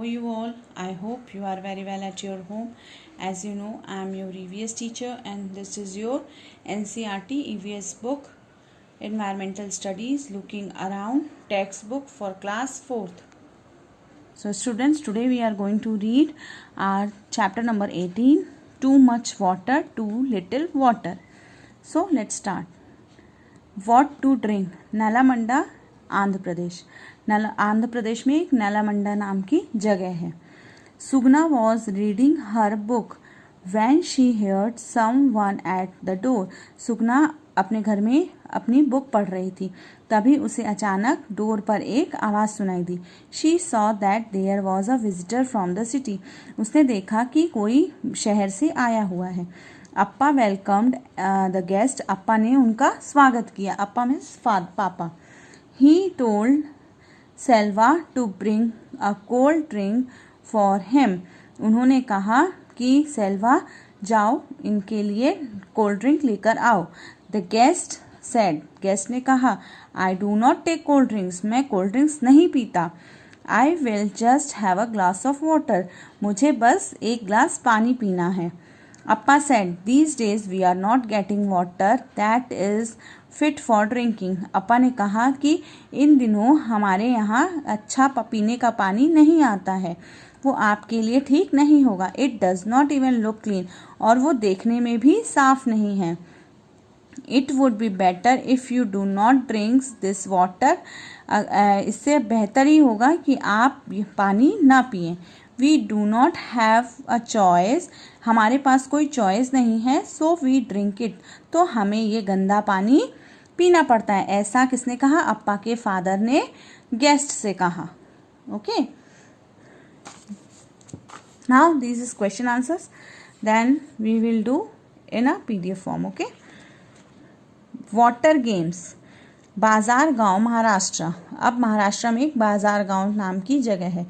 are you all? I hope you are very well at your home. As you know, I am your EVS teacher and this is your NCERT EVS book, Environmental Studies, Looking Around, textbook for class 4th. So students, today we are going to read our chapter number 18, Too Much Water, Too Little Water. So let's start. What to drink? नालामंडा, Andhra Pradesh. Andhra Pradesh में एक नालामंडा नाम की जगह है. Sugna was reading her book when she heard someone at the door. Sugna अपने घर में अपनी बुक पढ़ रही थी, तभी उसे अचानक डोर पर एक आवाज़ सुनाई दी. She saw that there was a visitor from the city. उसने देखा कि कोई शहर से आया हुआ है. Appa welcomed the guest. Appa ने उनका स्वागत किया. Appa means papa. He told Selva to bring a cold drink for him. उन्होंने कहा कि सेल्वा जाओ इनके लिए कोल्ड ड्रिंक लेकर आओ. The guest said. गेस्ट ने कहा, I do not take cold drinks. मैं कोल्ड ड्रिंक्स नहीं पीता. I will just have a glass of water. मुझे बस एक ग्लास पानी पीना है. Appa said, these days we are not getting water that is fit for drinking. Appa ने कहा कि इन दिनों हमारे यहाँ अच्छा पीने का पानी नहीं आता है, वो आपके लिए ठीक नहीं होगा. It does not even look clean. और वो देखने में भी साफ नहीं है. It would be better if you do not drinks this water. इससे बेहतर ही होगा कि आप पानी ना पिएं. We do not have a choice. हमारे पास कोई चॉइस नहीं है. So we drink it. तो हमें ये गंदा पानी पीना पड़ता है. ऐसा किसने कहा? अप्पा के फादर ने गेस्ट से कहा. Okay, now this is question answers, then we will do in a PDF form. Okay, water games. Bazargaon, Maharashtra. अब महाराष्ट्र में एक बाजार गांव नाम की जगह है.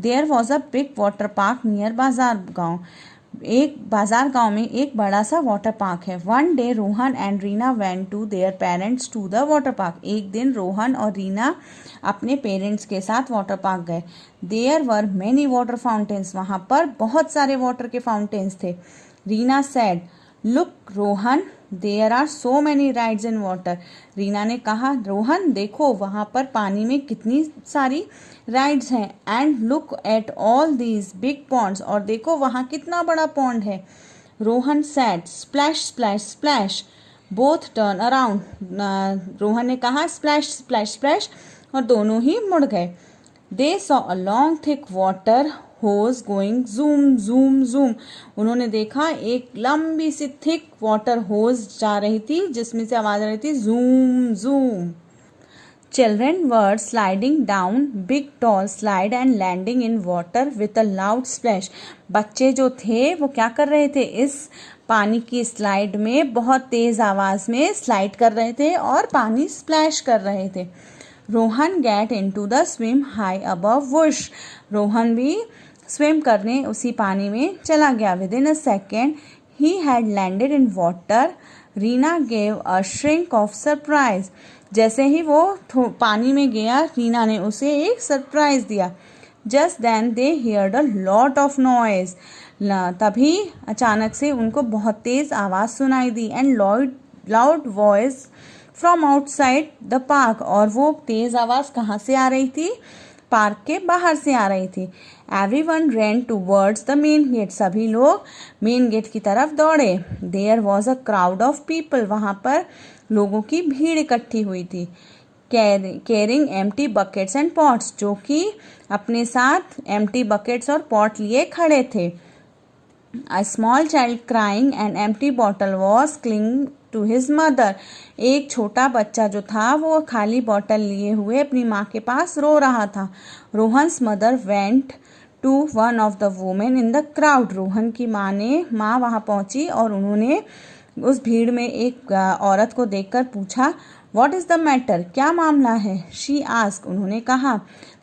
There was a big water park near Bazargaon. एक बाजार गांव में एक बड़ा सा वाटर पार्क है. One day Rohan and Reena went to their parents to the water park. एक दिन रोहन और रीना अपने पेरेंट्स के साथ वाटर पार्क गए. There were many water fountains. वहाँ पर बहुत सारे वाटर के फाउंटेन्स थे. Reena said, look Rohan, there are so many rides in water. Reena ने कहा, रोहन देखो वहाँ पर पानी में कितनी सारी राइड्स हैं. And look at all these big ponds. और देखो वहाँ कितना बड़ा पॉन्ड है. Rohan said, splash splash splash, both turn around. Rohan ने कहा स्प्लैश स्प्लैश स्प्लैश, और दोनों ही मुड़ गए. They saw a long thick water hose going zoom zoom zoom. उन्होंने देखा एक लंबी सी थिक वाटर होज जा रही थी, जिसमें से आवाज आ रही थी zoom zoom. Children were sliding down big tall slide and landing in water with a loud splash. बच्चे जो थे वो क्या कर रहे थे? इस पानी की स्लाइड में बहुत तेज आवाज में स्लाइड कर रहे थे और पानी स्प्लैश कर रहे थे. Rohan get into the swim high above whoosh. Rohan भी स्विम करने उसी पानी में चला गया. With in a second he had landed in water. Reena gave a shrink of surprise. जैसे ही वो पानी में गया, रीना ने उसे एक सरप्राइज दिया. Just then they heard a lot of noise. तभी अचानक से उनको बहुत तेज आवाज़ सुनाई दी. And loud voice from outside the park. और वो तेज आवाज़ कहाँ से आ रही थी? पार्क के बाहर से आ रही थी. Everyone ran towards the main gate. सभी लोग मेन गेट की तरफ दौड़े. There was a crowd of people. वहाँ पर लोगों की भीड़ इकट्ठी हुई थी. Carrying empty buckets and pots. जो कि अपने साथ एम्प्टी बकेट्स और पॉट लिए खड़े थे. A small child crying and empty bottle was cling to his mother. एक छोटा बच्चा जो था वो खाली बॉटल लिए हुए अपनी माँ के पास रो रहा था. Rohan's mother went to one of the women in the crowd. Rohan की माँ वहाँ पहुँची और उन्होंने उस भीड़ में एक औरत को देखकर पूछा, व्हाट इज़ द मैटर? क्या मामला है? She ask. उन्होंने कहा.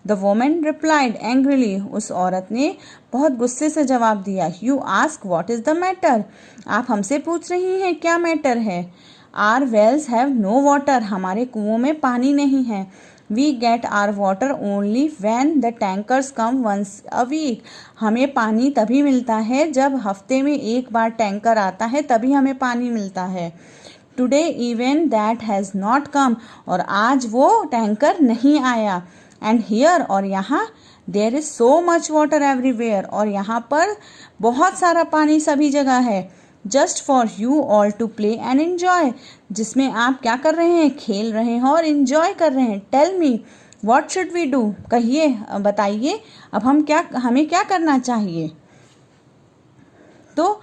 The women replied angrily. उस औरत ने बहुत गुस्से से जवाब दिया. You ask what is the matter? आप हमसे पूछ रही हैं क्या मैटर है? Our wells have no water. हमारे कुओं में पानी नहीं है. We get our water only when the tankers come once a week. हमें पानी तभी मिलता है जब हफ्ते में एक बार टैंकर आता है, तभी हमें पानी मिलता है। Today even that has not come, और आज वो टैंकर नहीं आया। एंड हियर, और यहाँ, there is so much water everywhere, और यहाँ पर बहुत सारा पानी सभी जगह है। Just for you all to play and enjoy, जिसमें आप क्या कर रहे हैं, खेल रहे हैं और एंजॉय कर रहे हैं। Tell me what should we do, कहिए, बताइए अब हमें क्या करना चाहिए। तो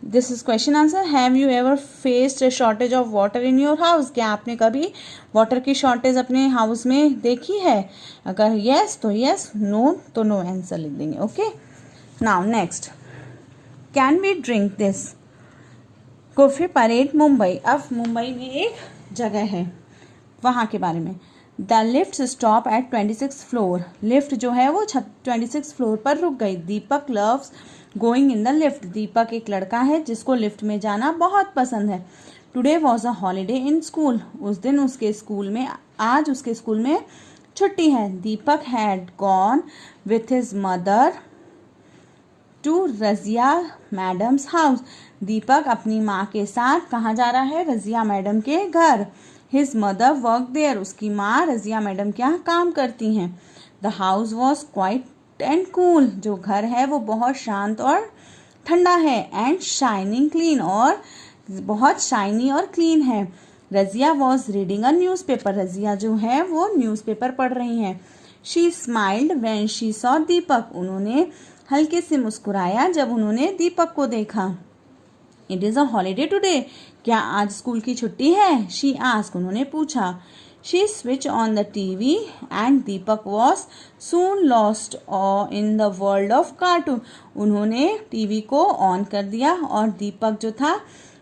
this is question answer. Have you ever faced a shortage of water in your house, क्या आपने कभी वाटर की शॉर्टेज अपने हाउस में देखी है? अगर यस तो यस, नो तो नो आंसर लिख देंगे। Okay, now next, can we drink this? Coffee parade Mumbai. अब मुंबई में एक जगह है, वहाँ के बारे में। The lift stop at 26 floor, lift जो है वो 26 फ्लोर पर रुक गई। Deepak loves going in the lift, Deepak एक लड़का है जिसको लिफ्ट में जाना बहुत पसंद है। Today was a holiday in school, उस दिन आज उसके स्कूल में छुट्टी है। Deepak had gone with his mother to Razia madam's house, Deepak अपनी माँ के साथ कहाँ जा रहा है? रजिया मैडम के घर। हिज मदर वर्क देयर, उसकी माँ रजिया मैडम के यहाँ काम करती हैं। The house was quiet and cool, जो घर है वो बहुत शांत और ठंडा है। एंड शाइनिंग क्लीन, और बहुत शाइनी और क्लीन है। Razia was reading a newspaper, Razia जो है वो न्यूज़पेपर पढ़ रही हैं। She smiled when she saw Deepak, उन्होंने हल्के से मुस्कुराया जब उन्होंने दीपक को देखा। It is a holiday today, क्या आज स्कूल की छुट्टी है? शी आस्क, उन्होंने पूछा। She switch on the TV and Deepak was soon lost in the world of cartoon, उन्होंने टीवी को ऑन कर दिया और दीपक जो था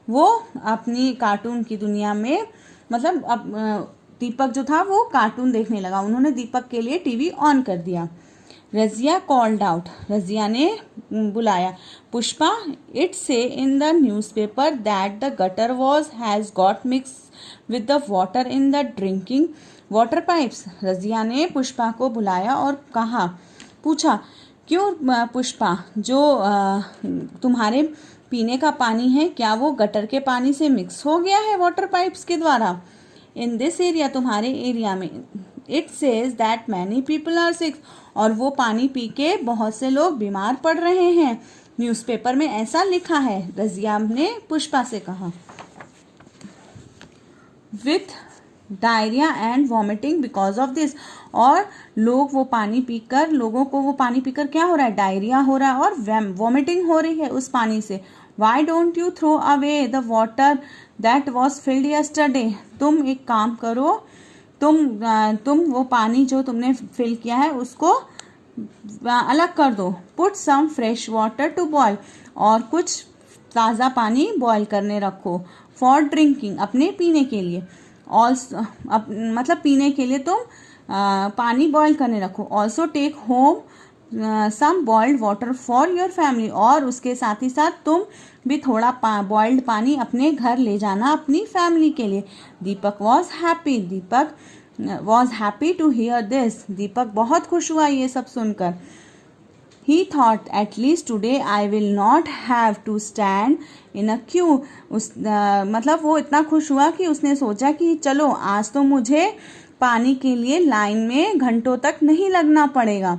वो अपनी कार्टून की दुनिया में, दीपक जो था वो कार्टून देखने लगा। उन्होंने दीपक के लिए टीवी ऑन कर दिया। रजिया कॉल्ड आउट, रजिया ने बुलाया। पुष्पा, इट से in the newspaper that the gutter was has got mix with the water in the drinking water pipes, Razia ने पुष्पा को बुलाया और पूछा, क्यों पुष्पा, जो तुम्हारे पीने का पानी है क्या वो गटर के पानी से मिक्स हो गया है वाटर पाइप्स के द्वारा? इन दिस एरिया, तुम्हारे एरिया में। It says that many people are sick, और वो पानी पी के बहुत से लोग बीमार पड़ रहे हैं। न्यूज़पेपर में ऐसा लिखा है, रजिया ने पुष्पा से कहा। With diarrhoea and vomiting because of this, और लोगों को वो पानी पीकर क्या हो रहा है? डायरिया हो रहा है और वॉमिटिंग हो रही है उस पानी से। Why don't you throw away the water that was filled yesterday, तुम एक काम करो, तुम वो पानी जो तुमने फिल किया है उसको अलग कर दो। Put some fresh water to boil, और कुछ ताज़ा पानी बॉयल करने रखो। फॉर ड्रिंकिंग, अपने पीने के लिए। ऑल्सो, पीने के लिए तुम पानी बॉयल करने रखो। Also take home some boiled water for your family, और उसके साथ ही साथ तुम भी थोड़ा बॉइल्ड पानी अपने घर ले जाना अपनी फैमिली के लिए। Deepak was happy to hear this, Deepak बहुत खुश हुआ ये सब सुनकर। He thought at least today I will not have to stand in a queue, वो इतना खुश हुआ कि उसने सोचा कि चलो आज तो मुझे पानी के लिए लाइन में घंटों तक नहीं लगना पड़ेगा।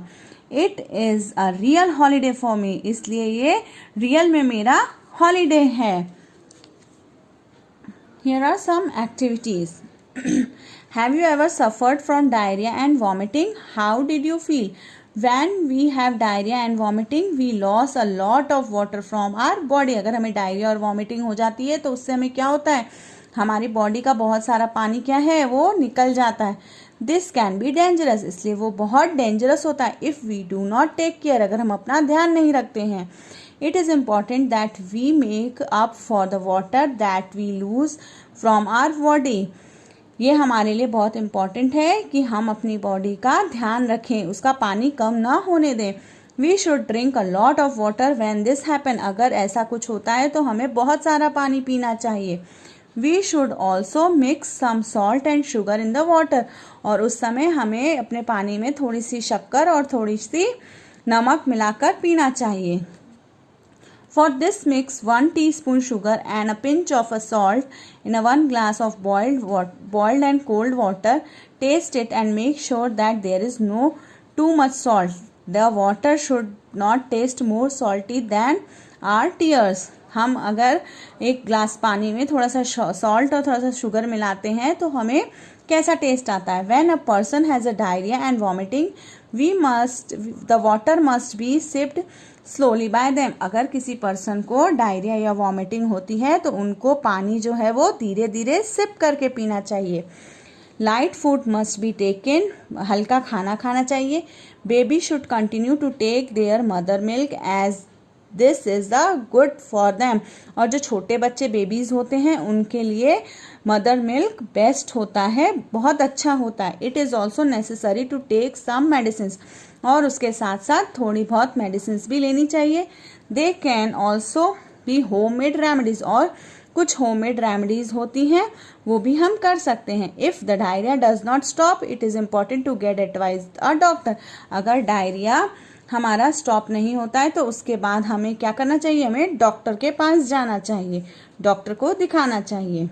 It is a real holiday for me, इसलिए ये रियल में मेरा हॉलीडे है। Here are some activities. Have you ever suffered from diarrhoea and vomiting? How did you feel? When we have diarrhea and vomiting, we lose a lot of water from our body. अगर हमें diarrhoea और vomiting हो जाती है तो उससे हमें क्या होता है? हमारी बॉडी का बहुत सारा पानी क्या है, वो निकल जाता है। दिस कैन बी डेंजरस, इसलिए वो बहुत डेंजरस होता है। If we do not take care, अगर हम अपना ध्यान नहीं रखते हैं। It is important that we make up for the water that we lose from our body, ये हमारे लिए बहुत इम्पॉर्टेंट है कि हम अपनी बॉडी का ध्यान रखें, उसका पानी कम ना होने दें। We should drink a lot of water when this happen, अगर ऐसा कुछ होता है तो हमें बहुत सारा पानी पीना चाहिए। We should also mix some salt and sugar in the water, और उस समय हमें अपने पानी में थोड़ी सी शक्कर और थोड़ी सी नमक मिलाकर पीना चाहिए। For this mix 1 teaspoon sugar and a pinch of a salt in a 1 glass of boiled and cold water. Taste it and make sure that there is no too much salt. The water should not taste more salty than our tears. हम अगर एक glass पानी में थोड़ा सा salt और थोड़ा सा शुगर मिलाते हैं तो हमें कैसा टेस्ट आता है। When a person has a diarrhea and vomiting, the water must be sipped slowly bye them. अगर किसी पर्सन को डायरिया या वॉमिटिंग होती है तो उनको पानी जो है वो धीरे धीरे सिप करके पीना चाहिए। Light food must be taken, हल्का खाना खाना चाहिए। Baby should continue to take their mother milk as this is the good for them, और जो छोटे बच्चे बेबीज होते हैं उनके लिए मदर मिल्क बेस्ट होता है, बहुत अच्छा होता है। It is also necessary to take some medicine, और उसके साथ साथ थोड़ी बहुत मेडिसिन भी लेनी चाहिए। They can also be home made remedies, और कुछ होम मेड रेमेडीज होती हैं वो भी हम कर सकते हैं। If the diarrhoea does not stop it is important to get advise a doctor. अगर डायरिया हमारा स्टॉप नहीं होता है तो उसके बाद हमें क्या करना चाहिए, हमें डॉक्टर के पास जाना चाहिए, डॉक्टर को दिखाना चाहिए।